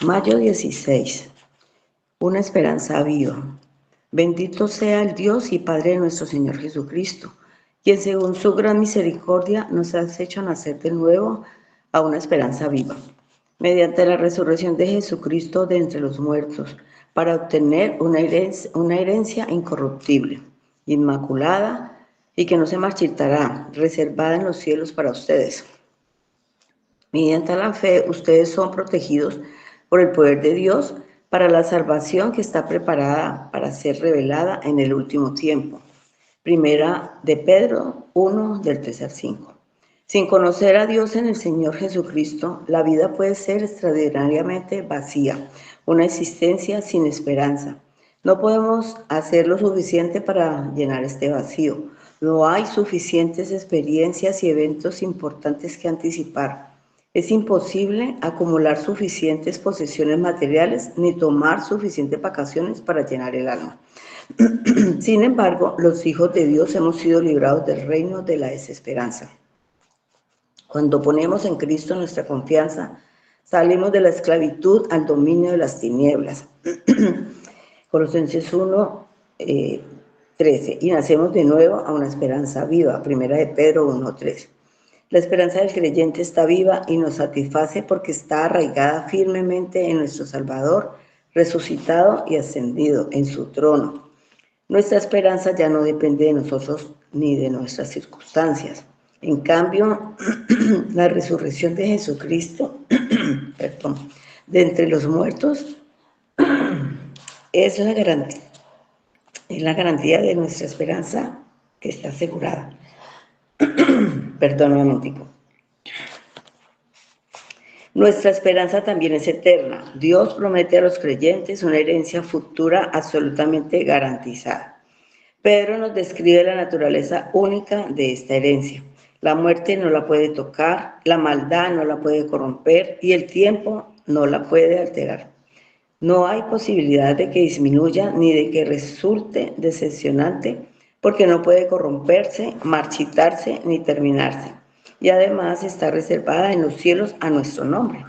Mayo 16. Una esperanza viva. Bendito sea el Dios y Padre de nuestro Señor Jesucristo, quien según su gran misericordia nos ha hecho nacer de nuevo a una esperanza viva, mediante la resurrección de Jesucristo de entre los muertos, para obtener una herencia incorruptible, inmaculada y que no se marchitará, reservada en los cielos para ustedes. Mediante la fe, ustedes son protegidos por el poder de Dios para la salvación que está preparada para ser revelada en el último tiempo. Primera de Pedro 1, del 3 al 5. Sin conocer a Dios en el Señor Jesucristo, la vida puede ser extraordinariamente vacía, una existencia sin esperanza. No podemos hacer lo suficiente para llenar este vacío. No hay suficientes experiencias y eventos importantes que anticipar. Es imposible acumular suficientes posesiones materiales ni tomar suficientes vacaciones para llenar el alma. Sin embargo, los hijos de Dios hemos sido librados del reino de la desesperanza. Cuando ponemos en Cristo nuestra confianza, salimos de la esclavitud al dominio de las tinieblas. Colosenses 1, 13. Y nacemos de nuevo a una esperanza viva. Primera de Pedro 1, 3. La esperanza del creyente está viva y nos satisface porque está arraigada firmemente en nuestro Salvador, resucitado y ascendido en su trono. Nuestra esperanza ya no depende de nosotros ni de nuestras circunstancias. En cambio, la resurrección de Jesucristo, de entre los muertos, es la garantía de nuestra esperanza que está asegurada. Perdón, un momentico. Nuestra esperanza también es eterna. Dios promete a los creyentes una herencia futura absolutamente garantizada. Pedro nos describe la naturaleza única de esta herencia. La muerte no la puede tocar, la maldad no la puede corromper y el tiempo no la puede alterar. No hay posibilidad de que disminuya ni de que resulte decepcionante porque no puede corromperse, marchitarse ni terminarse. Y además está reservada en los cielos a nuestro nombre.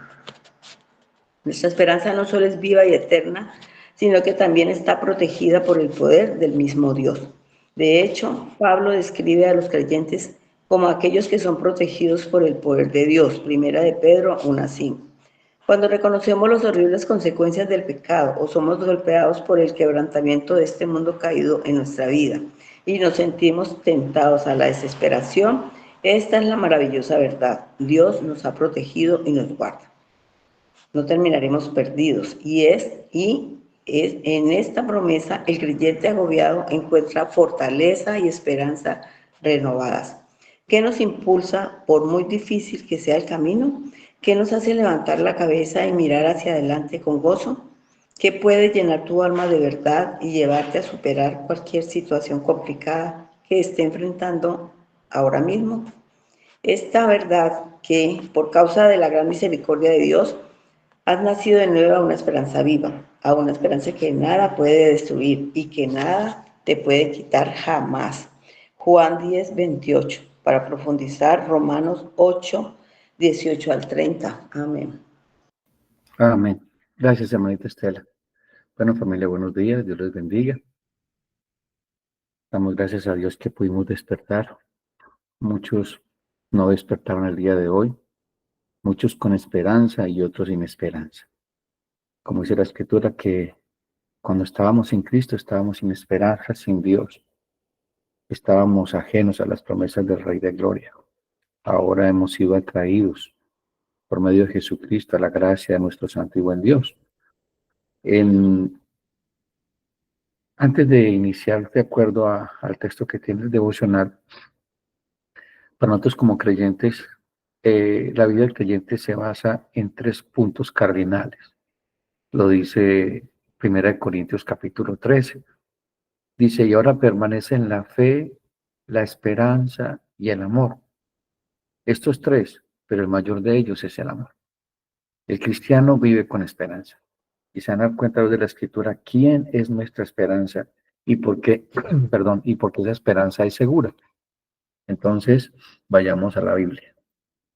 Nuestra esperanza no solo es viva y eterna, sino que también está protegida por el poder del mismo Dios. De hecho, Pablo describe a los creyentes como aquellos que son protegidos por el poder de Dios. Primera de Pedro 1:5. Cuando reconocemos las horribles consecuencias del pecado o somos golpeados por el quebrantamiento de este mundo caído en nuestra vida y nos sentimos tentados a la desesperación, esta es la maravillosa verdad. Dios nos ha protegido y nos guarda. No terminaremos perdidos. Y es en esta promesa el creyente agobiado encuentra fortaleza y esperanza renovadas. ¿Qué nos impulsa por muy difícil que sea el camino? ¿Qué nos hace levantar la cabeza y mirar hacia adelante con gozo? ¿Qué puede llenar tu alma de verdad y llevarte a superar cualquier situación complicada que esté enfrentando ahora mismo? Esta verdad que, por causa de la gran misericordia de Dios, has nacido de nuevo a una esperanza viva, a una esperanza que nada puede destruir y que nada te puede quitar jamás. Juan 10:28. Para profundizar, Romanos 8:18 al 30. Amén. Amén. Gracias, hermanita Estela. Bueno, familia, buenos días. Dios les bendiga. Damos gracias a Dios que pudimos despertar. Muchos no despertaron el día de hoy. Muchos con esperanza y otros sin esperanza. Como dice la Escritura, que cuando estábamos en Cristo estábamos sin esperanza, sin Dios. Estábamos ajenos a las promesas del Rey de Gloria. Ahora hemos sido atraídos por medio de Jesucristo a la gracia de nuestro santo y buen Dios. Antes de iniciar, de acuerdo al texto que tiene el devocional, para nosotros como creyentes, la vida del creyente se basa en 3 puntos cardinales. Lo dice 1 Corintios capítulo 13. Dice, y ahora permanece en la fe, la esperanza y el amor. Estos 3, pero el mayor de ellos es el amor. El cristiano vive con esperanza. Y se van a dar cuenta de la Escritura quién es nuestra esperanza y por qué, y por qué esa esperanza es segura. Entonces, vayamos a la Biblia.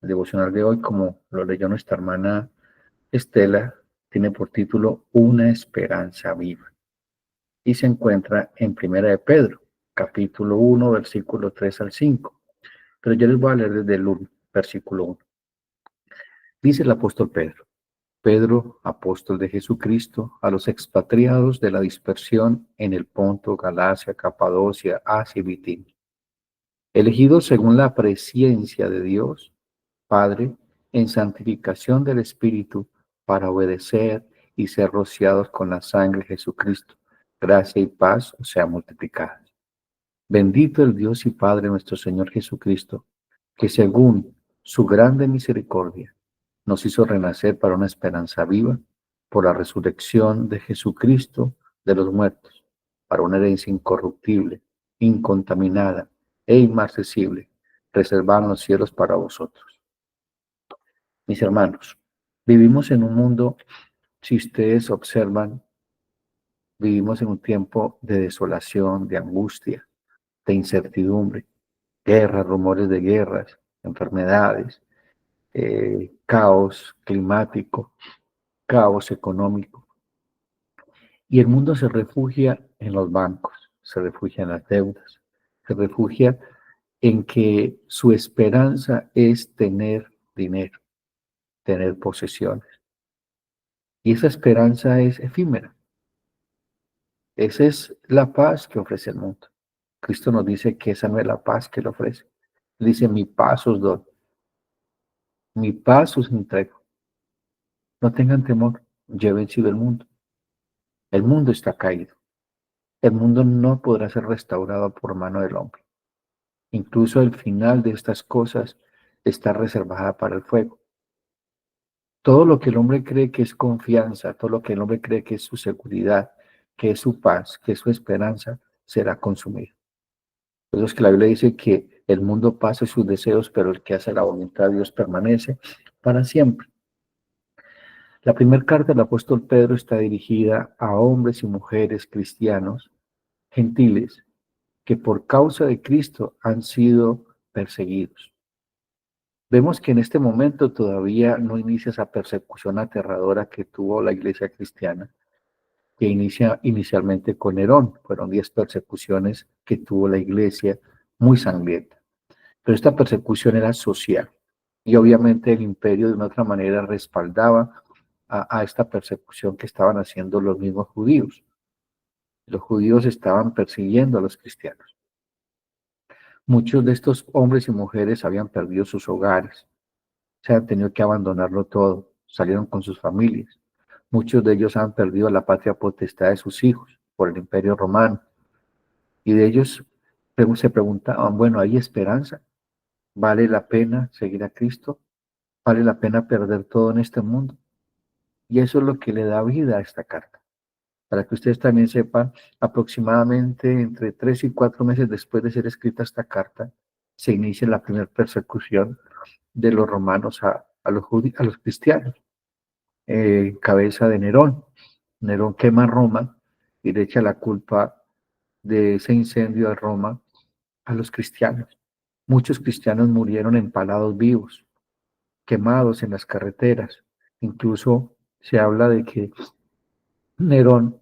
El devocional de hoy, como lo leyó nuestra hermana Estela, tiene por título Una esperanza viva y se encuentra en Primera de Pedro, capítulo 1, versículo 3 al 5. Pero yo les voy a leer desde el 1, versículo 1. Dice el apóstol Pedro: Pedro, apóstol de Jesucristo, a los expatriados de la dispersión en el Ponto, Galacia, Capadocia, Asia y Bitinia, elegidos según la presciencia de Dios, Padre, en santificación del Espíritu, para obedecer y ser rociados con la sangre de Jesucristo. Gracia y paz os sean multiplicadas. Bendito el Dios y Padre nuestro Señor Jesucristo, que según su grande misericordia nos hizo renacer para una esperanza viva por la resurrección de Jesucristo de los muertos, para una herencia incorruptible, incontaminada e inmarcesible, reservada en los cielos para vosotros. Mis hermanos, vivimos en un mundo, si ustedes observan, vivimos en un tiempo de desolación, de angustia, de incertidumbre, guerras, rumores de guerras, enfermedades, caos climático, caos económico. Y el mundo se refugia en los bancos, se refugia en las deudas, se refugia en que su esperanza es tener dinero, tener posesiones. Y esa esperanza es efímera. Esa es la paz que ofrece el mundo. Cristo nos dice que esa no es la paz que le ofrece. Él dice: mi paz os doy, mi paz os entrego. No tengan temor, yo he vencido el mundo. El mundo está caído. El mundo no podrá ser restaurado por mano del hombre. Incluso el final de estas cosas está reservada para el fuego. Todo lo que el hombre cree que es confianza, todo lo que el hombre cree que es su seguridad, que es su paz, que es su esperanza, será consumido. Por eso es que la Biblia dice que el mundo pasa sus deseos, pero el que hace la voluntad de Dios permanece para siempre. La primera carta del apóstol Pedro está dirigida a hombres y mujeres cristianos, gentiles, que por causa de Cristo han sido perseguidos. Vemos que en este momento todavía no inicia esa persecución aterradora que tuvo la iglesia cristiana, que inicia inicialmente con Nerón. Fueron 10 persecuciones que tuvo la iglesia, muy sangrienta. Pero esta persecución era social y obviamente el imperio de una otra manera respaldaba a esta persecución que estaban haciendo los mismos judíos. Los judíos estaban persiguiendo a los cristianos. Muchos de estos hombres y mujeres habían perdido sus hogares, se han tenido que abandonarlo todo, salieron con sus familias. Muchos de ellos han perdido la patria potestad de sus hijos por el imperio romano. Y de ellos se preguntaban: bueno, ¿hay esperanza? ¿Vale la pena seguir a Cristo? ¿Vale la pena perder todo en este mundo? Y eso es lo que le da vida a esta carta. Para que ustedes también sepan, aproximadamente entre 3 y 4 meses después de ser escrita esta carta, se inicia la primera persecución de los romanos a los cristianos, cabeza de Nerón. Nerón quema Roma y le echa la culpa de ese incendio de Roma a los cristianos. Muchos cristianos murieron empalados vivos, quemados en las carreteras. Incluso se habla de que Nerón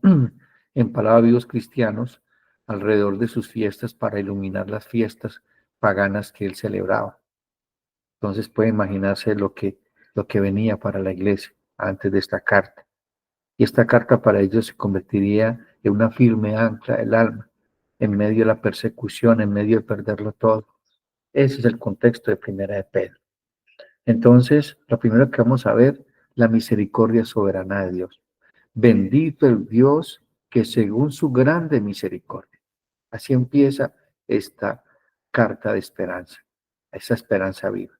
empalaba vivos cristianos alrededor de sus fiestas para iluminar las fiestas paganas que él celebraba. Entonces puede imaginarse lo que venía para la iglesia antes de esta carta. Y esta carta para ellos se convertiría en una firme ancla del alma, en medio de la persecución, en medio de perderlo todo. Ese es el contexto de Primera de Pedro. Entonces, lo primero que vamos a ver, la misericordia soberana de Dios. Bendito el Dios que según su grande misericordia. Así empieza esta carta de esperanza, esa esperanza viva.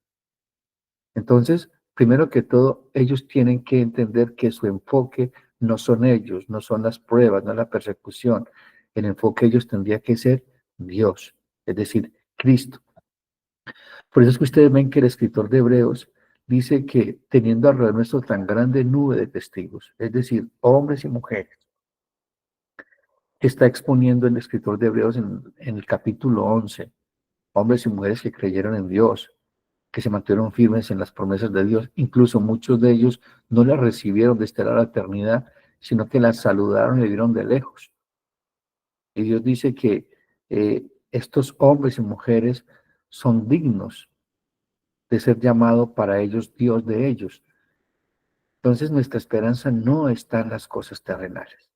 Entonces, primero que todo, ellos tienen que entender que su enfoque no son ellos, no son las pruebas, no es la persecución. El enfoque de ellos tendría que ser Dios, es decir, Cristo. Por eso es que ustedes ven que el escritor de Hebreos dice que teniendo alrededor nuestro tan grande nube de testigos, es decir, hombres y mujeres, que está exponiendo el escritor de Hebreos en el capítulo 11, hombres y mujeres que creyeron en Dios, que se mantuvieron firmes en las promesas de Dios. Incluso muchos de ellos no las recibieron desde la eternidad, sino que las saludaron y le vieron de lejos. Y Dios dice que estos hombres y mujeres son dignos de ser llamado para ellos Dios de ellos. Entonces nuestra esperanza no está en las cosas terrenales.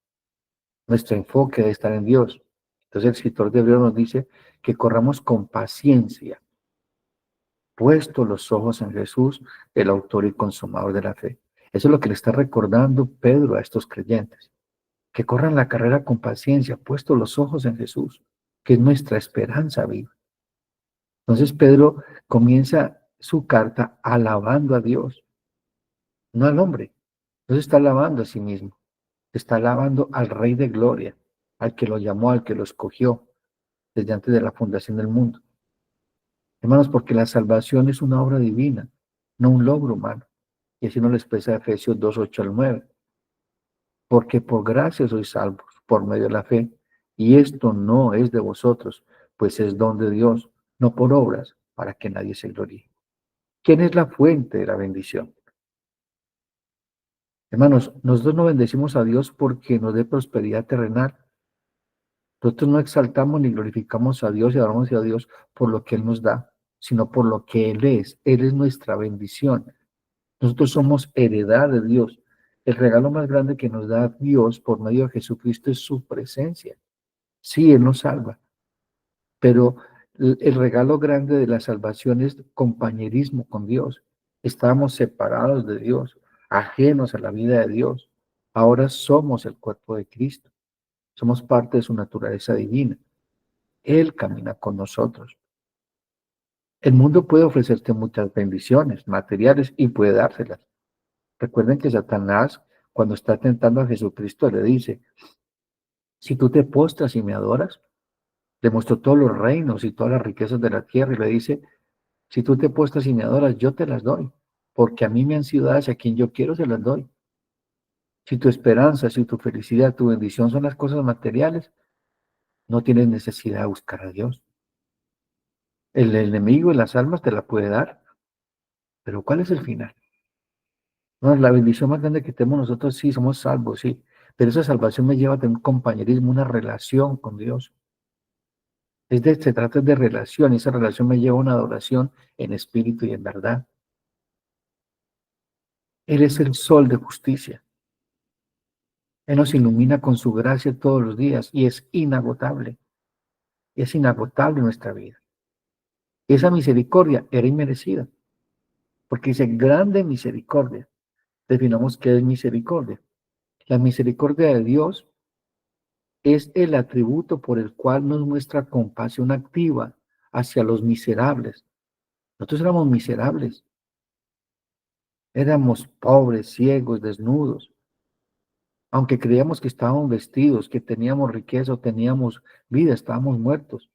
Nuestro enfoque debe estar en Dios. Entonces el escritor de Hebreos nos dice que corramos con paciencia, puesto los ojos en Jesús, el autor y consumador de la fe. Eso es lo que le está recordando Pedro a estos creyentes, que corran la carrera con paciencia, puesto los ojos en Jesús, que es nuestra esperanza viva. Entonces Pedro comienza su carta alabando a Dios, no al hombre. No se está alabando a sí mismo, está alabando al Rey de Gloria, al que lo llamó, al que lo escogió desde antes de la fundación del mundo. Hermanos, porque la salvación es una obra divina, no un logro humano. Y así nos lo expresa Efesios 2, 8 al 9. Porque por gracia sois salvos, por medio de la fe. Y esto no es de vosotros, pues es don de Dios, no por obras, para que nadie se gloríe. ¿Quién es la fuente de la bendición? Hermanos, nosotros no bendecimos a Dios porque nos dé prosperidad terrenal. Nosotros no exaltamos ni glorificamos a Dios y adoramos a Dios por lo que Él nos da, sino por lo que Él es. Él es nuestra bendición. Nosotros somos heredad de Dios. El regalo más grande que nos da Dios por medio de Jesucristo es su presencia. Sí, Él nos salva, pero el regalo grande de la salvación es compañerismo con Dios. Estábamos separados de Dios, ajenos a la vida de Dios. Ahora somos el cuerpo de Cristo. Somos parte de su naturaleza divina. Él camina con nosotros. El mundo puede ofrecerte muchas bendiciones materiales y puede dárselas. Recuerden que Satanás, cuando está tentando a Jesucristo, le dice, si tú te postras y me adoras, le mostró todos los reinos y todas las riquezas de la tierra y le dice, si tú te postras y me adoras, yo te las doy, porque a mí me han sido dadas, a quien yo quiero se las doy. Si tu esperanza, si tu felicidad, tu bendición son las cosas materiales, no tienes necesidad de buscar a Dios. El enemigo de las almas te la puede dar, pero ¿cuál es el final? No, la bendición más grande que tenemos nosotros, sí, somos salvos, sí, pero esa salvación me lleva a tener un compañerismo, una relación con Dios. Se trata de relación, y esa relación me lleva a una adoración en espíritu y en verdad. Él es el sol de justicia. Él nos ilumina con su gracia todos los días y es inagotable. Es inagotable nuestra vida. Y esa misericordia era inmerecida, porque dice grande misericordia. Definamos qué es misericordia. La misericordia de Dios es el atributo por el cual nos muestra compasión activa hacia los miserables. Nosotros éramos miserables, éramos pobres, ciegos, desnudos. Aunque creíamos que estábamos vestidos, que teníamos riqueza o teníamos vida, estábamos muertos.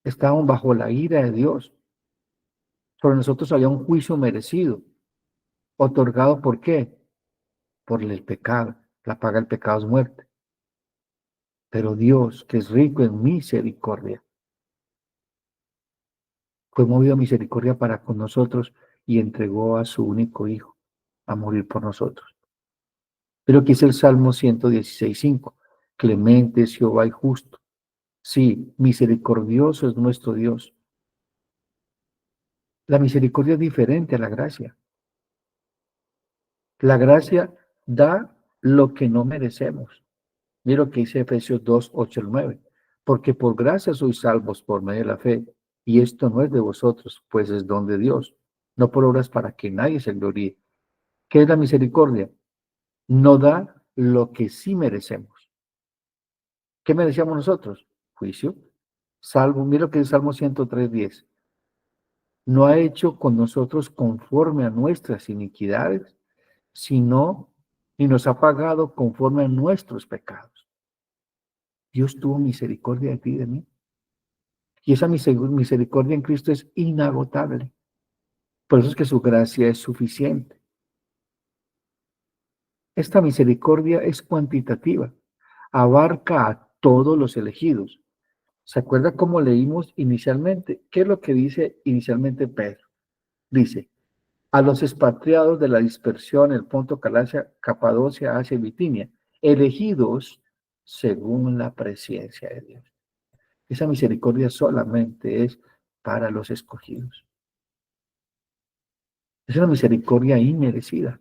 Estábamos bajo la ira de Dios. Sobre nosotros había un juicio merecido, otorgado ¿por qué? Por el pecado. La paga del pecado es muerte. Pero Dios, que es rico en misericordia, fue movido a misericordia para con nosotros y entregó a su único Hijo a morir por nosotros. Pero aquí es el Salmo 116:5. Clemente es Jehová y justo. Sí, misericordioso es nuestro Dios. La misericordia es diferente a la gracia. La gracia da lo que no merecemos. Mira lo que dice Efesios 2, 8 al 9. Porque por gracia sois salvos por medio de la fe, y esto no es de vosotros, pues es don de Dios, no por obras para que nadie se gloríe. ¿Qué es la misericordia? No da lo que sí merecemos. ¿Qué merecíamos nosotros? Juicio. Salvo, mira lo que dice Salmo 103:10. No ha hecho con nosotros conforme a nuestras iniquidades, sino y nos ha pagado conforme a nuestros pecados. Dios tuvo misericordia de ti y de mí. Y esa misericordia en Cristo es inagotable. Por eso es que su gracia es suficiente. Esta misericordia es cuantitativa. Abarca a todos los elegidos. ¿Se acuerda cómo leímos inicialmente? ¿Qué es lo que dice inicialmente Pedro? Dice, a los expatriados de la dispersión, el Ponto, Galacia, Capadocia, Asia y Bitinia, elegidos según la presencia de Dios. Esa misericordia solamente es para los escogidos. Es una misericordia inmerecida.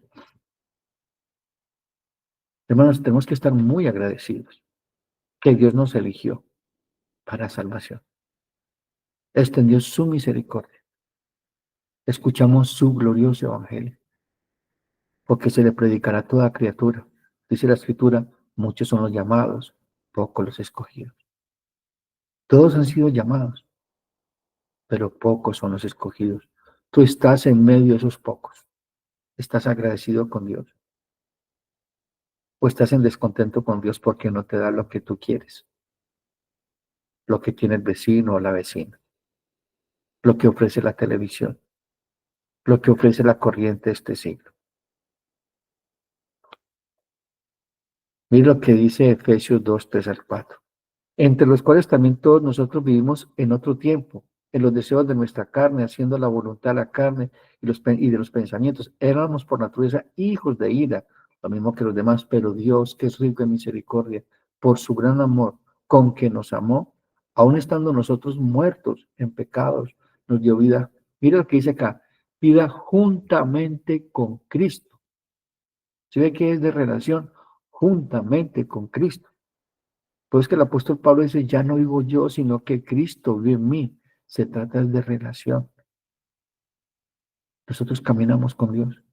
Hermanos, tenemos que estar muy agradecidos que Dios nos eligió para salvación. Extendió su misericordia. Escuchamos su glorioso evangelio, porque se le predicará a toda criatura. Dice la Escritura, muchos son los llamados, pocos los escogidos. Todos han sido llamados, pero pocos son los escogidos. Tú estás en medio de esos pocos. ¿Estás agradecido con Dios? ¿O estás en descontento con Dios porque no te da lo que tú quieres? Lo que tiene el vecino o la vecina, lo que ofrece la televisión, lo que ofrece la corriente de este siglo. Mira lo que dice Efesios 2, 3 al 4. Entre los cuales también todos nosotros vivimos en otro tiempo, en los deseos de nuestra carne, haciendo la voluntad de la carne y de los pensamientos. Éramos por naturaleza hijos de ira, lo mismo que los demás, pero Dios, que es rico en misericordia, por su gran amor con que nos amó, aun estando nosotros muertos en pecados, nos dio vida. Mira lo que dice acá, vida juntamente con Cristo. ¿Se ve que es de relación? Juntamente con Cristo. Pues que el apóstol Pablo dice, ya no vivo yo, sino que Cristo vive en mí. Se trata de relación. Nosotros caminamos con Dios.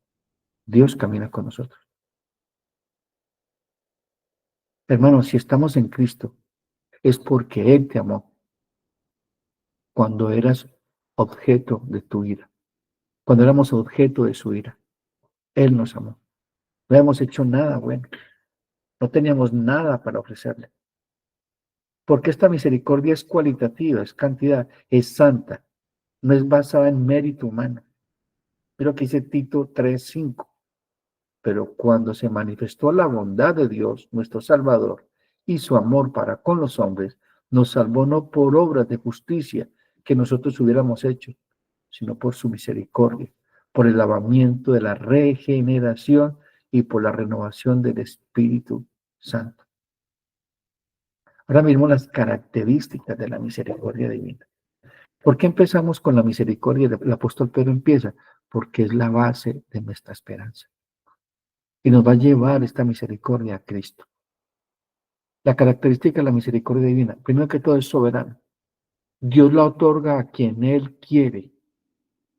Dios camina con nosotros. Hermanos, si estamos en Cristo, es porque Él te amó cuando eras objeto de tu ira. Cuando éramos objeto de su ira. Él nos amó. No habíamos hecho nada bueno. No teníamos nada para ofrecerle. Porque esta misericordia es cualitativa, es cantidad, es santa. No es basada en mérito humano. Mira lo que dice Tito 3:5. Pero cuando se manifestó la bondad de Dios, nuestro Salvador, y su amor para con los hombres, nos salvó no por obras de justicia que nosotros hubiéramos hecho, sino por su misericordia, por el lavamiento de la regeneración y por la renovación del Espíritu Santo. Ahora mismo las características de la misericordia divina. ¿Por qué empezamos con la misericordia? El apóstol Pedro empieza, porque es la base de nuestra esperanza. Y nos va a llevar esta misericordia a Cristo. La característica de la misericordia divina, primero que todo, es soberana. Dios la otorga a quien Él quiere,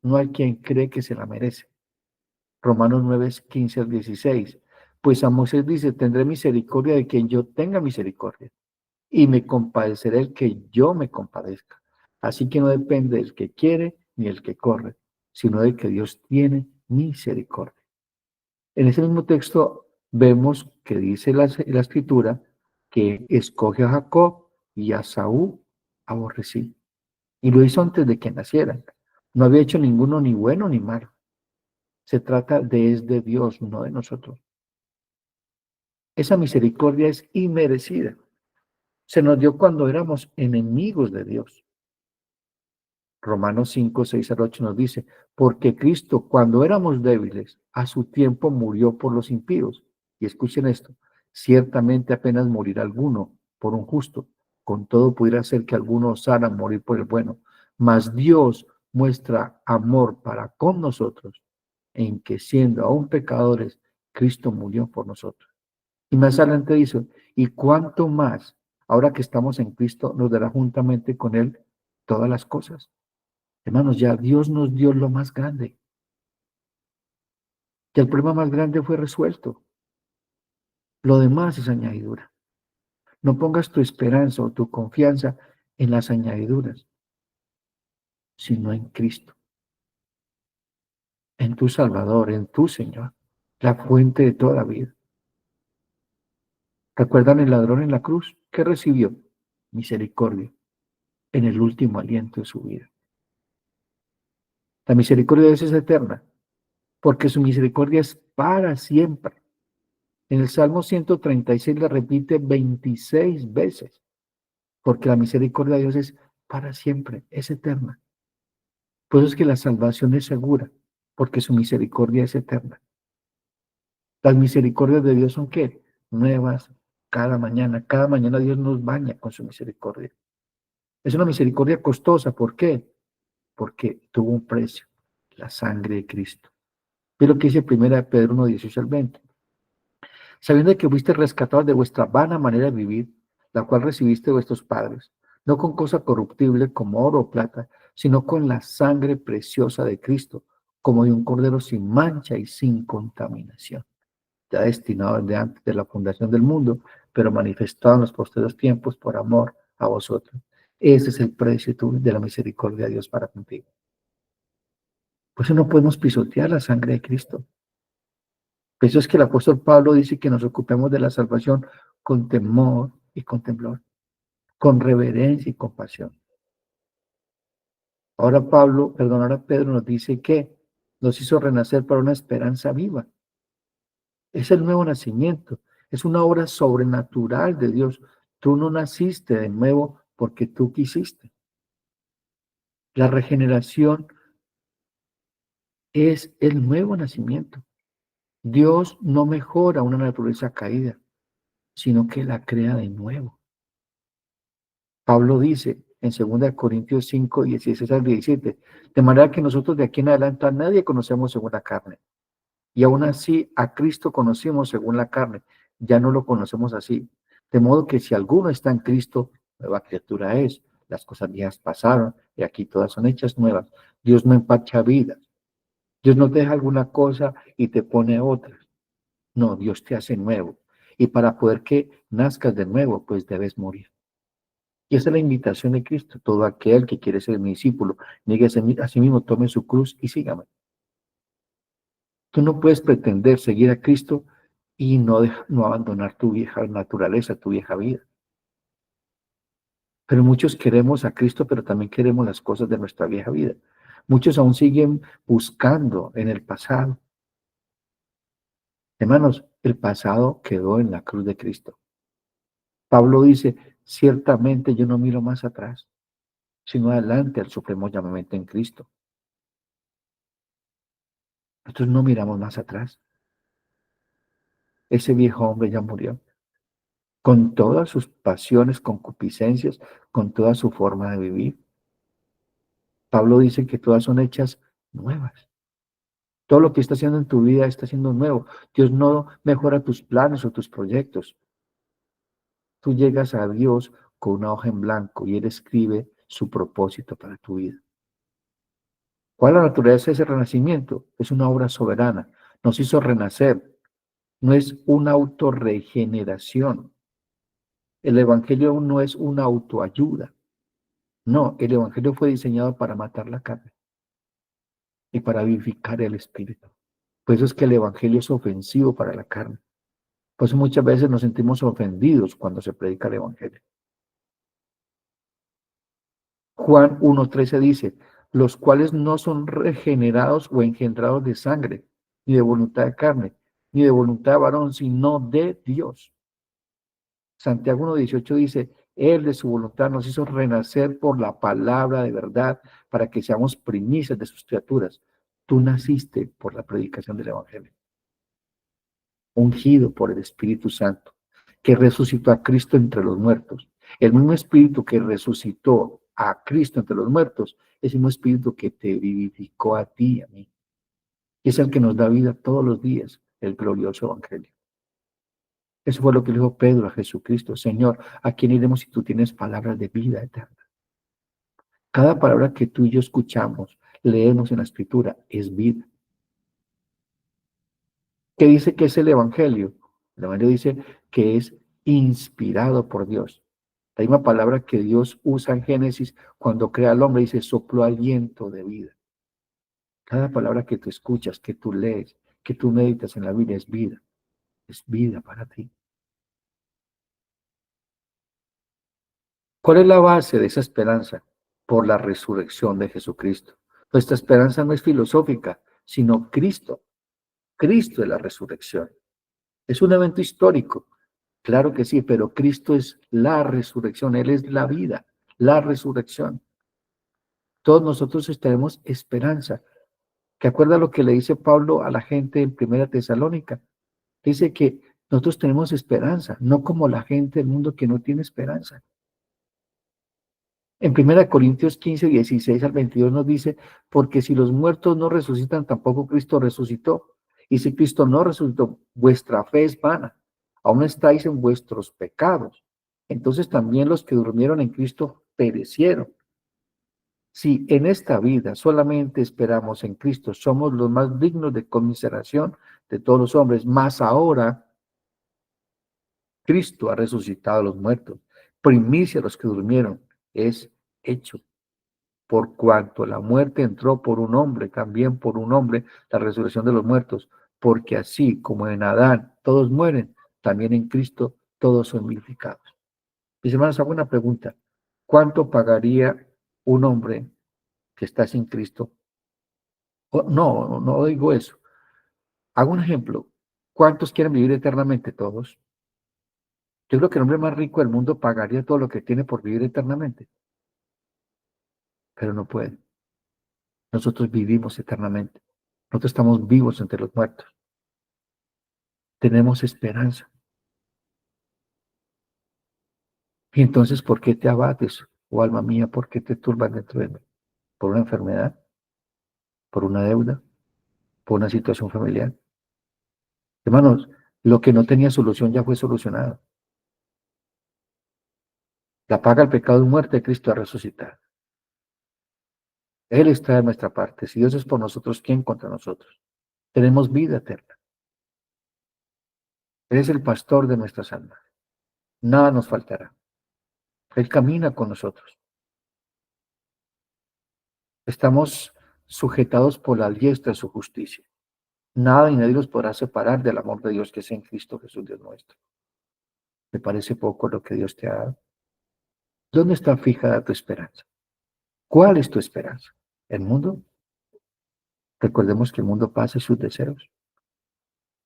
no a quien cree que se la merece. Romanos 9:15 al 16. Pues a Moisés dice, tendré misericordia de quien yo tenga misericordia, y me compadeceré el que yo me compadezca. Así que no depende del que quiere ni el que corre, sino del que Dios tiene misericordia. En ese mismo texto vemos que dice la escritura que escoge a Jacob y a Saúl aborrecí. Y lo hizo antes de que nacieran. No había hecho ninguno ni bueno ni malo. Se trata es de Dios, no de nosotros. Esa misericordia es inmerecida. Se nos dio cuando éramos enemigos de Dios. Romanos 5:6 al 8 nos dice, porque Cristo, cuando éramos débiles, a su tiempo murió por los impíos. Y escuchen esto, ciertamente apenas morirá alguno por un justo, con todo pudiera ser que alguno osara morir por el bueno, mas Dios muestra amor para con nosotros, en que siendo aún pecadores, Cristo murió por nosotros. Y más adelante dice, y cuánto más, ahora que estamos en Cristo, nos dará juntamente con Él todas las cosas. Hermanos, ya Dios nos dio lo más grande. Ya el problema más grande fue resuelto. Lo demás es añadidura. No pongas tu esperanza o tu confianza en las añadiduras, sino en Cristo, en tu Salvador, en tu Señor, la fuente de toda vida. ¿Recuerdan el ladrón en la cruz? ¿Qué recibió? Misericordia en el último aliento de su vida. La misericordia de Dios es eterna, porque su misericordia es para siempre. En el Salmo 136 la repite 26 veces. porque la misericordia de Dios es para siempre, es eterna. Por eso es que la salvación es segura, porque su misericordia es eterna. Las misericordias de Dios son ¿qué? Nuevas cada mañana. Cada mañana Dios nos baña con su misericordia. Es una misericordia costosa. ¿Por qué? Porque tuvo un precio, la sangre de Cristo. Es lo que dice 1 Pedro 1, 18 al 20. Sabiendo que fuiste rescatados de vuestra vana manera de vivir, la cual recibiste de vuestros padres, no con cosa corruptible como oro o plata, sino con la sangre preciosa de Cristo, como de un cordero sin mancha y sin contaminación, ya destinado desde antes de la fundación del mundo, pero manifestado en los posteriores tiempos por amor a vosotros. Ese es el precio de la misericordia de Dios para contigo. Por eso no podemos pisotear la sangre de Cristo. Por eso es que el apóstol Pablo dice que nos ocupemos de la salvación con temor y con temblor, con reverencia y compasión. Ahora Pedro nos dice que nos hizo renacer para una esperanza viva. Es el nuevo nacimiento, es una obra sobrenatural de Dios. Tú no naciste de nuevo porque tú quisiste. La regeneración es el nuevo nacimiento. Dios no mejora una naturaleza caída, sino que la crea de nuevo. Pablo dice en 2 Corintios 5, 16 al 17, de manera que nosotros de aquí en adelante a nadie conocemos según la carne. Y aún así a Cristo conocimos según la carne, ya no lo conocemos así. De modo que si alguno está en Cristo, nueva criatura es. Las cosas viejas pasaron y aquí todas son hechas nuevas. Dios no empacha vidas. Dios no te deja alguna cosa y te pone otra. No, Dios te hace nuevo. Y para poder que nazcas de nuevo, pues debes morir. Y esa es la invitación de Cristo. Todo aquel que quiere ser mi discípulo, nieguese a sí mismo, tome su cruz y sígame. Tú no puedes pretender seguir a Cristo y no abandonar tu vieja naturaleza, tu vieja vida. Pero muchos queremos a Cristo, pero también queremos las cosas de nuestra vieja vida. Muchos aún siguen buscando en el pasado. Hermanos, el pasado quedó en la cruz de Cristo. Pablo dice, ciertamente yo no miro más atrás, sino adelante al supremo llamamiento en Cristo. Nosotros no miramos más atrás. Ese viejo hombre ya murió, con todas sus pasiones, concupiscencias, con toda su forma de vivir. Pablo dice que todas son hechas nuevas. Todo lo que está haciendo en tu vida está siendo nuevo. Dios no mejora tus planes o tus proyectos. Tú llegas a Dios con una hoja en blanco y Él escribe su propósito para tu vida. ¿Cuál es la naturaleza de ese renacimiento? Es una obra soberana. Nos hizo renacer. No es una autorregeneración. El Evangelio no es una autoayuda. No, el Evangelio fue diseñado para matar la carne y para vivificar el espíritu. Por eso es que el Evangelio es ofensivo para la carne. Por eso muchas veces nos sentimos ofendidos cuando se predica el Evangelio. Juan 1:13 dice, los cuales no son regenerados o engendrados de sangre, ni de voluntad de carne, ni de voluntad de varón, sino de Dios. Santiago 1:18 dice, Él de su voluntad nos hizo renacer por la palabra de verdad para que seamos primicias de sus criaturas. Tú naciste por la predicación del Evangelio, ungido por el Espíritu Santo, que resucitó a Cristo entre los muertos. El mismo Espíritu que resucitó a Cristo entre los muertos, es el mismo Espíritu que te vivificó a ti y a mí. Y es el que nos da vida todos los días, el glorioso Evangelio. Eso fue lo que le dijo Pedro a Jesucristo. Señor, ¿a quién iremos si tú tienes palabras de vida eterna? Cada palabra que tú y yo escuchamos, leemos en la Escritura, es vida. ¿Qué dice que es el Evangelio? El Evangelio dice que es inspirado por Dios. La misma palabra que Dios usa en Génesis cuando crea al hombre, dice sopló aliento de vida. Cada palabra que tú escuchas, que tú lees, que tú meditas en la Biblia es vida para ti. ¿Cuál es la base de esa esperanza? Por la resurrección de Jesucristo. Nuestra esperanza no es filosófica, sino Cristo. Cristo es la resurrección. Es un evento histórico. Claro que sí, pero Cristo es la resurrección, Él es la vida, la resurrección. Todos nosotros tenemos esperanza. ¿Te acuerdas lo que le dice Pablo a la gente en Primera Tesalónica? Dice que nosotros tenemos esperanza, no como la gente del mundo que no tiene esperanza. En 1 Corintios 15, 16 al 22 nos dice, porque si los muertos no resucitan, tampoco Cristo resucitó. Y si Cristo no resucitó, vuestra fe es vana. Aún estáis en vuestros pecados. Entonces también los que durmieron en Cristo perecieron. Si en esta vida solamente esperamos en Cristo, somos los más dignos de conmiseración de todos los hombres, más ahora Cristo ha resucitado a los muertos, primicia a los que durmieron, es hecho. Por cuanto la muerte entró por un hombre, también por un hombre la resurrección de los muertos, porque así como en Adán todos mueren, también en Cristo todos son vivificados. Mis hermanos, hago una pregunta. ¿Cuánto pagaría un hombre que está sin Cristo? No digo eso. Hago un ejemplo. ¿Cuántos quieren vivir eternamente? Todos. Yo creo que el hombre más rico del mundo pagaría todo lo que tiene por vivir eternamente, pero no puede. Nosotros vivimos eternamente. Nosotros estamos vivos entre los muertos. Tenemos esperanza. Y entonces, ¿por qué te abates, oh alma mía? ¿Por qué te turbas dentro de mí? ¿Por una enfermedad? ¿Por una deuda? ¿Por una situación familiar? Hermanos, lo que no tenía solución ya fue solucionado. La paga del pecado es muerte, Cristo ha resucitado. Él está de nuestra parte. Si Dios es por nosotros, ¿quién contra nosotros? Tenemos vida eterna. Él es el pastor de nuestras almas. Nada nos faltará. Él camina con nosotros. Estamos sujetados por la diestra de su justicia. Nada y nadie nos podrá separar del amor de Dios que es en Cristo Jesús, Dios nuestro. ¿Te parece poco lo que Dios te ha dado? ¿Dónde está fijada tu esperanza? ¿Cuál es tu esperanza? ¿El mundo? Recordemos que el mundo pasa sus deseos,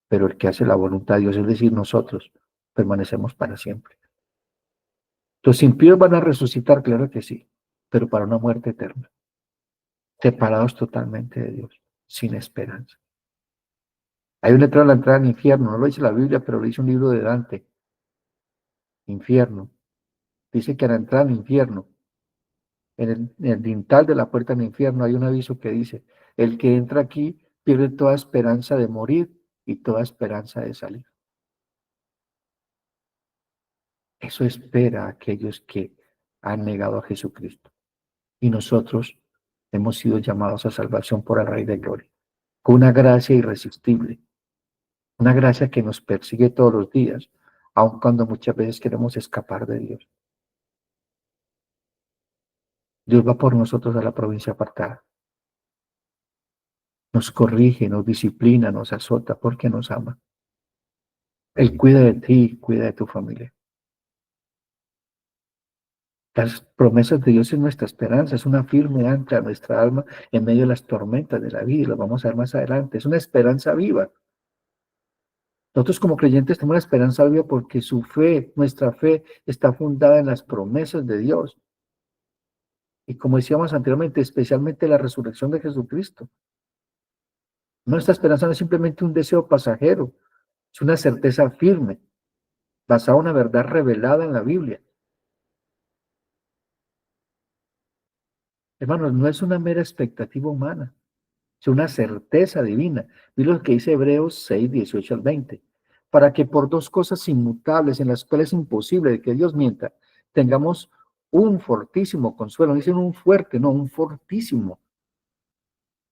pero el que hace la voluntad de Dios, es decir, nosotros, permanecemos para siempre. Los impíos van a resucitar, claro que sí, pero para una muerte eterna, separados totalmente de Dios, sin esperanza. Hay un letrero a la entrada al infierno, no lo dice la Biblia, pero lo dice un libro de Dante. Infierno. Dice que a la entrada al infierno, en el dintel de la puerta del infierno, hay un aviso que dice, el que entra aquí pierde toda esperanza de morir y toda esperanza de salir. Eso espera a aquellos que han negado a Jesucristo. Y nosotros hemos sido llamados a salvación por el Rey de Gloria, con una gracia irresistible, una gracia que nos persigue todos los días, aun cuando muchas veces queremos escapar de Dios. Dios va por nosotros a la provincia apartada. Nos corrige, nos disciplina, nos azota porque nos ama. Él cuida de ti, cuida de tu familia. Las promesas de Dios es nuestra esperanza, es una firme ancla a nuestra alma en medio de las tormentas de la vida, y lo vamos a ver más adelante. Es una esperanza viva. Nosotros como creyentes tenemos la esperanza viva porque su fe, nuestra fe, está fundada en las promesas de Dios. Y como decíamos anteriormente, especialmente la resurrección de Jesucristo. Nuestra esperanza no es simplemente un deseo pasajero, es una certeza firme, basada en una verdad revelada en la Biblia. Hermanos, no es una mera expectativa humana, es una certeza divina. Mira lo que dice Hebreos 6, 18 al 20. Para que por dos cosas inmutables en las cuales es imposible que Dios mienta, tengamos un fortísimo consuelo. No dicen un fuerte, no, un fortísimo.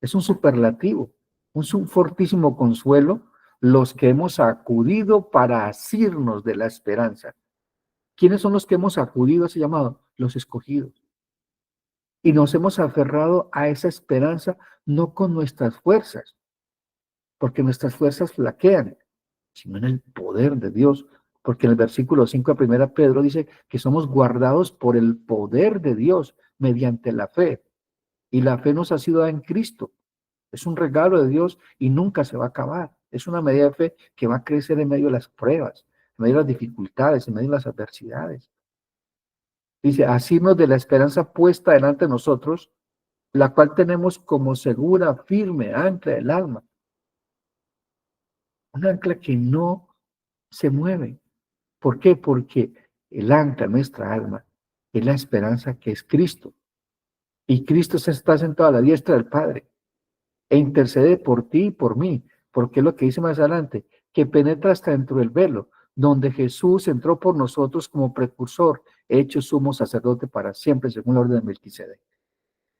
Es un superlativo, un fortísimo consuelo los que hemos acudido para asirnos de la esperanza. ¿Quiénes son los que hemos acudido a ese llamado? Los escogidos. Y nos hemos aferrado a esa esperanza no con nuestras fuerzas, porque nuestras fuerzas flaquean, sino en el poder de Dios. Porque en el versículo 5 de 1 Pedro dice que somos guardados por el poder de Dios mediante la fe. Y la fe nos ha sido dada en Cristo. Es un regalo de Dios y nunca se va a acabar. Es una medida de fe que va a crecer en medio de las pruebas, medio de las dificultades, en medio de las adversidades. Dice, asirnos de la esperanza puesta delante de nosotros, la cual tenemos como segura, firme, ancla del alma. Un ancla que no se mueve. ¿Por qué? Porque el ancla de nuestra alma es la esperanza que es Cristo. Y Cristo se está sentado a la diestra del Padre e intercede por ti y por mí, porque es lo que dice más adelante, que penetra hasta dentro del velo, donde Jesús entró por nosotros como precursor, hecho sumo sacerdote para siempre, según la orden de Melquisedec.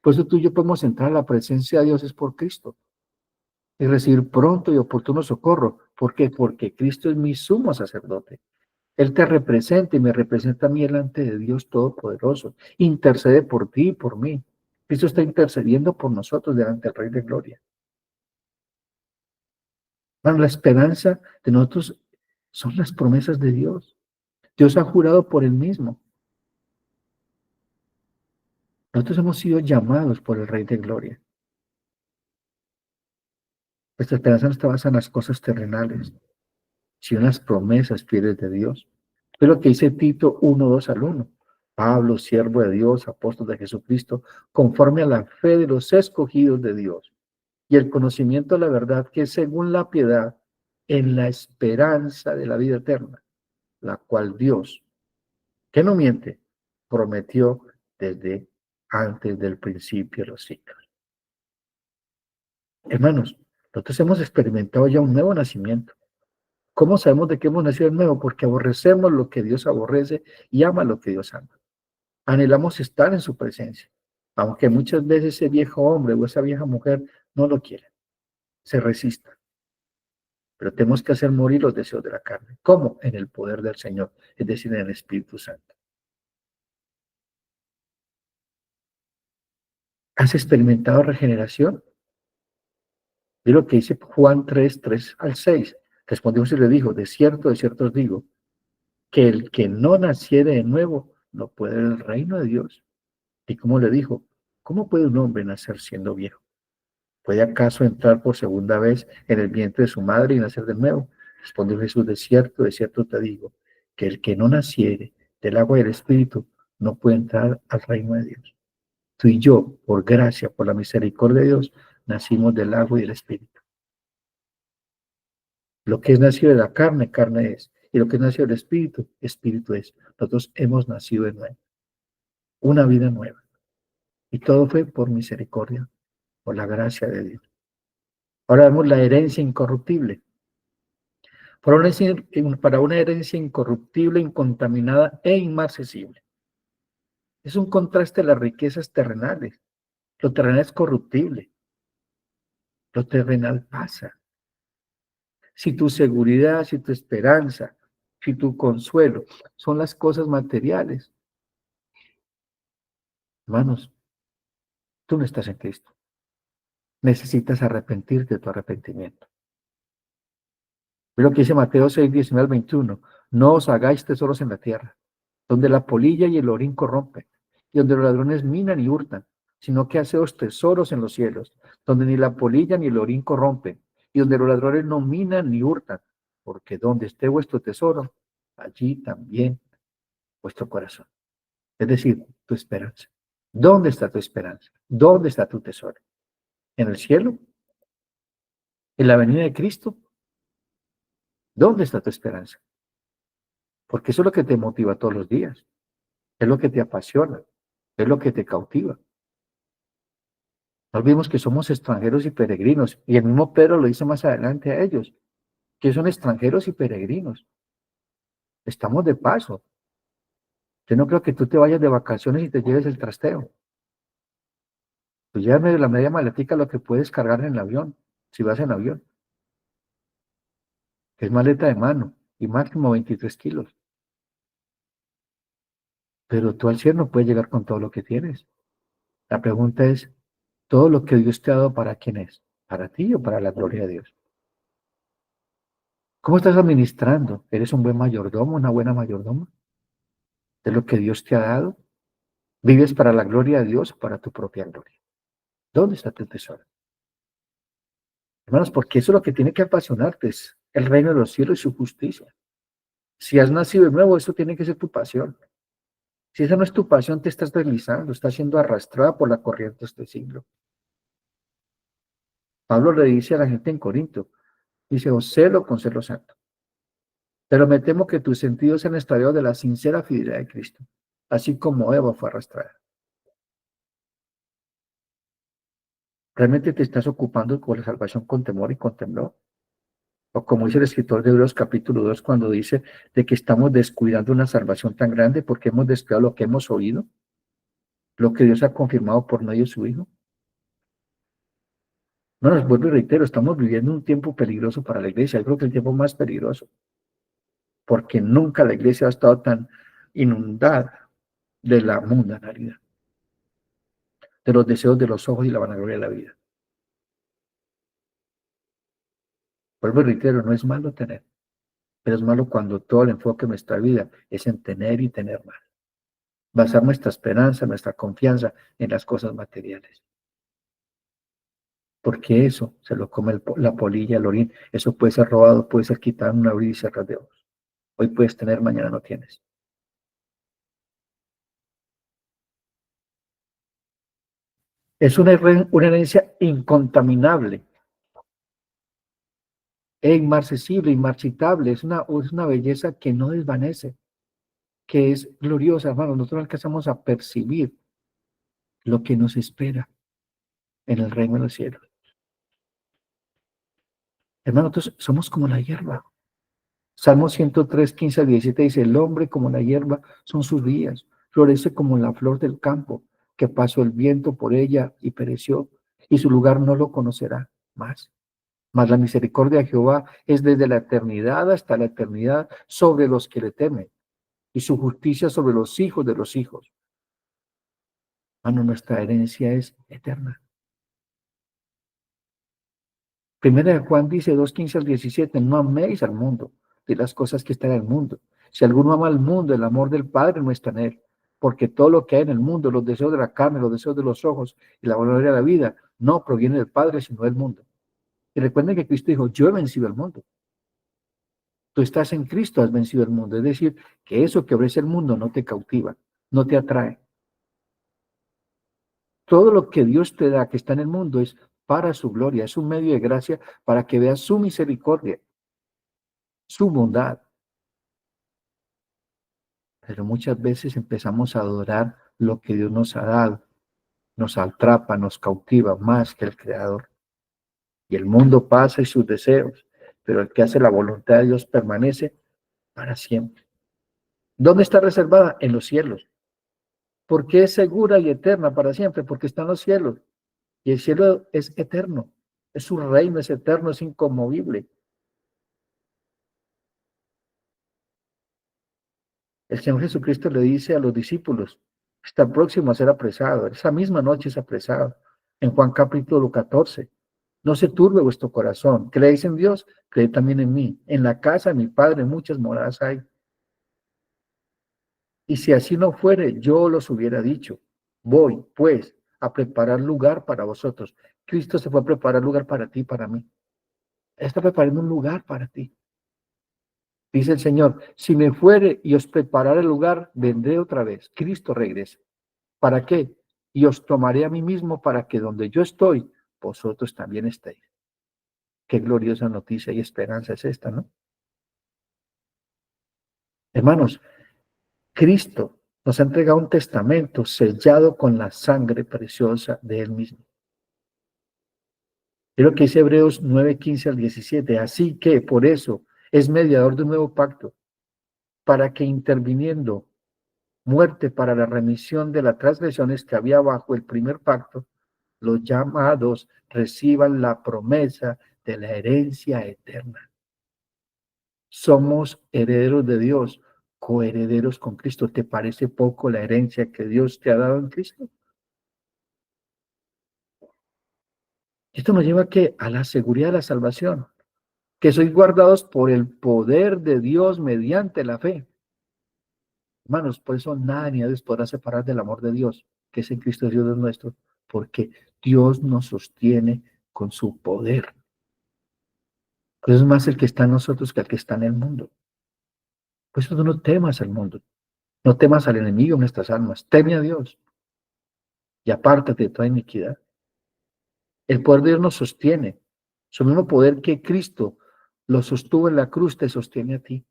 Por eso tú y yo podemos entrar a la presencia de Dios es por Cristo y recibir pronto y oportuno socorro. ¿Por qué? Porque Cristo es mi sumo sacerdote. Él te representa y me representa a mí delante de Dios Todopoderoso. Intercede por ti y por mí. Cristo está intercediendo por nosotros delante del Rey de Gloria. Bueno, la esperanza de nosotros son las promesas de Dios. Dios ha jurado por Él mismo. Nosotros hemos sido llamados por el Rey de Gloria. Nuestra esperanza no está basada en las cosas terrenales, sino en las promesas fieles de Dios. Es lo que dice Tito 1:2 al 1. Pablo, siervo de Dios, apóstol de Jesucristo, conforme a la fe de los escogidos de Dios y el conocimiento de la verdad que es según la piedad en la esperanza de la vida eterna, la cual Dios, que no miente, prometió desde antes del principio de los siglos. Hermanos, nosotros hemos experimentado ya un nuevo nacimiento. ¿Cómo sabemos de que hemos nacido de nuevo? Porque aborrecemos lo que Dios aborrece y ama lo que Dios ama. Anhelamos estar en su presencia, aunque muchas veces ese viejo hombre o esa vieja mujer no lo quieren, se resistan. Pero tenemos que hacer morir los deseos de la carne. ¿Cómo? En el poder del Señor, es decir, en el Espíritu Santo. ¿Has experimentado regeneración? Y lo que dice Juan 3:3 al 6. Respondió y le dijo, de cierto os digo, que el que no naciere de nuevo no puede ver el reino de Dios. ¿Y cómo le dijo? ¿Cómo puede un hombre nacer siendo viejo? ¿Puede acaso entrar por segunda vez en el vientre de su madre y nacer de nuevo? Respondió Jesús, de cierto te digo, que el que no naciere del agua y del Espíritu no puede entrar al reino de Dios. Tú y yo, por gracia, por la misericordia de Dios, nacimos del agua y del Espíritu. Lo que es nacido de la carne, carne es. Y lo que es nacido del Espíritu, Espíritu es. Nosotros hemos nacido de nuevo. Una vida nueva. Y todo fue por misericordia, por la gracia de Dios. Ahora vemos la herencia incorruptible. Para una herencia incorruptible, incontaminada e inmarcesible. Es un contraste de las riquezas terrenales. Lo terrenal es corruptible. Lo terrenal pasa. Si tu seguridad, si tu esperanza, si tu consuelo son las cosas materiales, hermanos, tú no estás en Cristo. Necesitas arrepentirte de tu arrepentimiento. Es lo que dice Mateo 6:19 al 21. No os hagáis tesoros en la tierra, donde la polilla y el orín corrompen, y donde los ladrones minan y hurtan, sino que haceos tesoros en los cielos, donde ni la polilla ni el orín corrompen, y donde los ladrones no minan ni hurtan, porque donde esté vuestro tesoro, allí también vuestro corazón. Es decir, tu esperanza. ¿Dónde está tu esperanza? ¿Dónde está tu tesoro? ¿En el cielo? ¿En la venida de Cristo? ¿Dónde está tu esperanza? Porque eso es lo que te motiva todos los días, es lo que te apasiona, es lo que te cautiva. No olvidemos que somos extranjeros y peregrinos, y el mismo Pedro lo dice más adelante a ellos, que son extranjeros y peregrinos. Estamos de paso. Yo no creo que tú te vayas de vacaciones y te lleves el trasteo. Tú llevas la media maletica lo que puedes cargar en el avión, si vas en avión, que es maleta de mano, y máximo 23 kilos. Pero tú al cielo no puedes llegar con todo lo que tienes. La pregunta es, ¿todo lo que Dios te ha dado para quién es? ¿Para ti o para la gloria de Dios? ¿Cómo estás administrando? ¿Eres un buen mayordomo, una buena mayordoma de lo que Dios te ha dado? ¿Vives para la gloria de Dios o para tu propia gloria? ¿Dónde está tu tesoro? Hermanos, porque eso es lo que tiene que apasionarte, es el reino de los cielos y su justicia. Si has nacido de nuevo, eso tiene que ser tu pasión. Si esa no es tu pasión, te estás deslizando, estás siendo arrastrada por la corriente de este siglo. Pablo le dice a la gente en Corinto, dice, o celo con celo santo. Pero me temo que tus sentidos se han extraviado de la sincera fidelidad de Cristo, así como Eva fue arrastrada. ¿Realmente te estás ocupando con la salvación con temor y con temblor? O como dice el escritor de Hebreos capítulo 2 cuando dice de que estamos descuidando una salvación tan grande porque hemos descuidado lo que hemos oído, lo que Dios ha confirmado por medio de su Hijo. No, nos vuelvo y reitero, estamos viviendo un tiempo peligroso para la iglesia. Yo creo que el tiempo más peligroso, porque nunca la iglesia ha estado tan inundada de la mundanalidad, de los deseos de los ojos y la vanagloria de la vida. Vuelvo y reitero, no es malo tener, pero es malo cuando todo el enfoque de nuestra vida es en tener y tener más. Basar nuestra esperanza, nuestra confianza en las cosas materiales. Porque eso se lo come la polilla, el orín. Eso puede ser robado, puede ser quitado en un abrir y cerrar de ojos. Hoy puedes tener, mañana no tienes. Es una herencia incontaminable e inmarcesible, inmarchitable. Es una belleza que no desvanece, que es gloriosa, hermano. Nosotros no alcanzamos a percibir lo que nos espera en el reino de los cielos. Hermano, nosotros somos como la hierba. Salmo 103, 15 al 17 dice, el hombre como la hierba son sus días, florece como la flor del campo, que pasó el viento por ella y pereció, y su lugar no lo conocerá más. Mas la misericordia de Jehová es desde la eternidad hasta la eternidad sobre los que le temen, y su justicia sobre los hijos de los hijos. Hermano, nuestra herencia es eterna. Primera de Juan dice 2:15 al 17, no améis al mundo de las cosas que están en el mundo. Si alguno ama al mundo, el amor del Padre no está en él, porque todo lo que hay en el mundo, los deseos de la carne, los deseos de los ojos y la gloria de la vida, no proviene del Padre, sino del mundo. Y recuerden que Cristo dijo, yo he vencido al mundo. Tú estás en Cristo, has vencido el mundo. Es decir, que eso que ofrece el mundo no te cautiva, no te atrae. Todo lo que Dios te da que está en el mundo es para su gloria, es un medio de gracia para que veas su misericordia, su bondad. Pero muchas veces empezamos a adorar lo que Dios nos ha dado, nos atrapa, nos cautiva más que el Creador. Y el mundo pasa y sus deseos, pero el que hace la voluntad de Dios permanece para siempre. ¿Dónde está reservada? En los cielos. ¿Por qué es segura y eterna para siempre? Porque está en los cielos. Y el cielo es eterno. Es su reino, es eterno, es inconmovible. El Señor Jesucristo le dice a los discípulos, está próximo a ser apresado. Esa misma noche es apresado. En Juan capítulo 14. No se turbe vuestro corazón. ¿Creéis en Dios? Creed también en mí. En la casa de mi Padre muchas moradas hay. Y si así no fuere, yo los hubiera dicho. Voy, pues, a preparar lugar para vosotros. Cristo se fue a preparar lugar para ti y para mí. Está preparando un lugar para ti. Dice el Señor, si me fuere y os prepararé el lugar, vendré otra vez. Cristo regresa. ¿Para qué? Y os tomaré a mí mismo para que donde yo estoy, vosotros también estéis. Qué gloriosa noticia y esperanza es esta, ¿no? Hermanos, Cristo nos ha entregado un testamento sellado con la sangre preciosa de Él mismo. Es lo que dice Hebreos 9, 15 al 17. Así que por eso es mediador de un nuevo pacto, para que interviniendo muerte para la remisión de las transgresiones que había bajo el primer pacto, los llamados reciban la promesa de la herencia eterna. Somos herederos de Dios, coherederos con Cristo. ¿Te parece poco la herencia que Dios te ha dado en Cristo? Esto nos lleva a la seguridad de la salvación, que sois guardados por el poder de Dios mediante la fe. Hermanos, por eso nada ni nadie podrá separar del amor de Dios, que es en Cristo Dios nuestro, porque Dios nos sostiene con su poder. Pues es más el que está en nosotros que el que está en el mundo. Por eso tú no temas al mundo, no temas al enemigo en nuestras almas, teme a Dios y apártate de toda iniquidad. El poder de Dios nos sostiene. Su mismo poder que Cristo lo sostuvo en la cruz te sostiene a ti.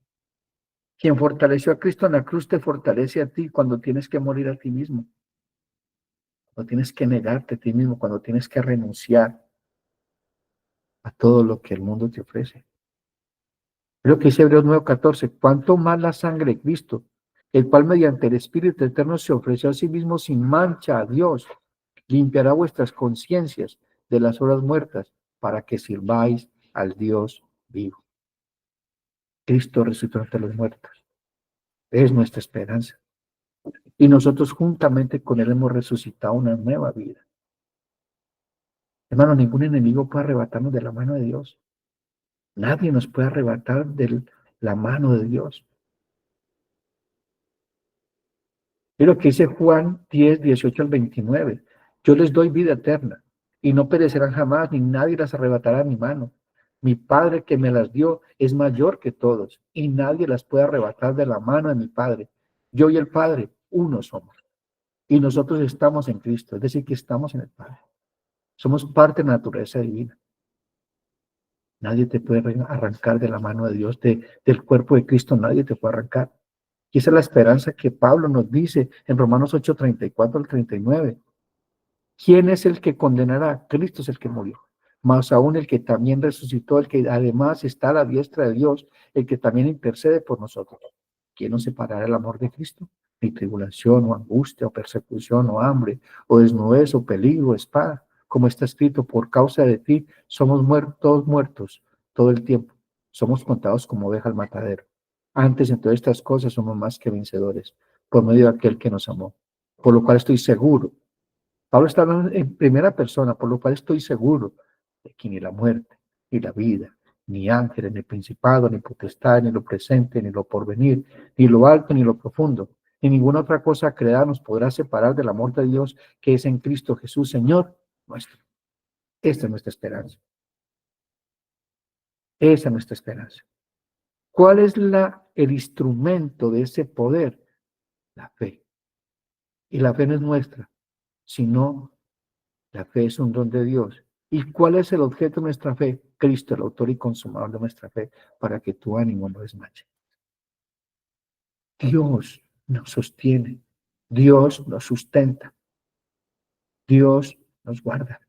Quien fortaleció a Cristo en la cruz te fortalece a ti cuando tienes que morir a ti mismo, cuando tienes que negarte a ti mismo, cuando tienes que renunciar a todo lo que el mundo te ofrece. Creo que dice Hebreos 9:14, cuánto más la sangre de Cristo, el cual mediante el Espíritu Eterno se ofreció a sí mismo sin mancha a Dios, limpiará vuestras conciencias de las obras muertas para que sirváis al Dios vivo. Cristo resucitó entre los muertos. Es nuestra esperanza. Y nosotros juntamente con Él hemos resucitado una nueva vida. Hermano, ningún enemigo puede arrebatarnos de la mano de Dios. Nadie nos puede arrebatar de la mano de Dios. Es lo que dice Juan 10:18-29. Yo les doy vida eterna y no perecerán jamás, ni nadie las arrebatará de mi mano. Mi Padre que me las dio es mayor que todos y nadie las puede arrebatar de la mano de mi Padre. Yo y el Padre, uno somos. Y nosotros estamos en Cristo, es decir, que estamos en el Padre. Somos parte de la naturaleza divina. Nadie te puede arrancar de la mano de Dios, del cuerpo de Cristo, nadie te puede arrancar. Y esa es la esperanza que Pablo nos dice en Romanos 8:34-39. ¿Quién es el que condenará? Cristo es el que murió. Más aún el que también resucitó, el que además está a la diestra de Dios, el que también intercede por nosotros. ¿Quién nos separará del amor de Cristo? Ni tribulación, o angustia, o persecución, o hambre, o desnudez, o peligro, o espada. Como está escrito, por causa de ti somos todos muertos todo el tiempo. Somos contados como oveja al matadero. Antes en todas estas cosas somos más que vencedores, por medio de aquel que nos amó. Por lo cual estoy seguro. Pablo está hablando en primera persona, por lo cual estoy seguro de que ni la muerte, ni la vida, ni ángeles, ni principado, ni potestad, ni lo presente, ni lo porvenir, ni lo alto, ni lo profundo, ni ninguna otra cosa creada nos podrá separar del amor de Dios que es en Cristo Jesús, Señor nuestro. Esta es nuestra esperanza. Esa es nuestra esperanza. ¿Cuál es el instrumento de ese poder? La fe. Y la fe no es nuestra, sino la fe es un don de Dios. ¿Y cuál es el objeto de nuestra fe? Cristo, el autor y consumador de nuestra fe, para que tu ánimo no desmaye. Dios nos sostiene, Dios nos sustenta, Dios nos guarda.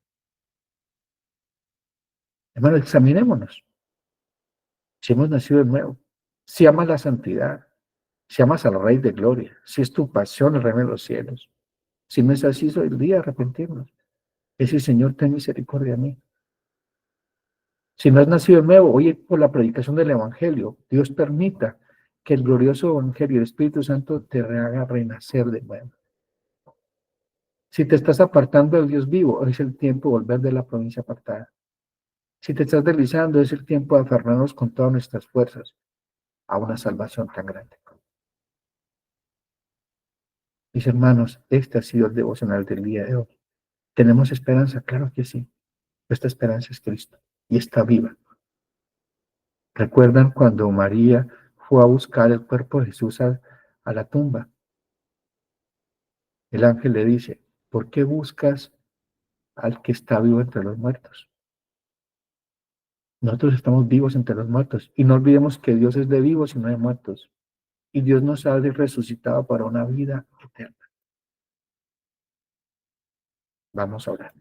Hermano, examinémonos. Si hemos nacido de nuevo, si amas la santidad, si amas al Rey de Gloria, si es tu pasión el reino de los cielos. Si no es así, es el día de arrepentirnos. Es el Señor, ten misericordia de mí. Si no has nacido de nuevo, oye por la predicación del Evangelio, Dios permita que el glorioso Evangelio y el Espíritu Santo te haga renacer de nuevo. Si te estás apartando del Dios vivo, es el tiempo de volver de la provincia apartada. Si te estás deslizando, es el tiempo de aferrarnos con todas nuestras fuerzas a una salvación tan grande. Mis hermanos, este ha sido el devocional del día de hoy. ¿Tenemos esperanza? Claro que sí. Esta esperanza es Cristo y está viva. ¿Recuerdan cuando María fue a buscar el cuerpo de Jesús a la tumba? El ángel le dice, ¿por qué buscas al que está vivo entre los muertos? Nosotros estamos vivos entre los muertos y no olvidemos que Dios es de vivos y no de muertos. Y Dios nos ha resucitado para una vida eterna. Vamos a orar.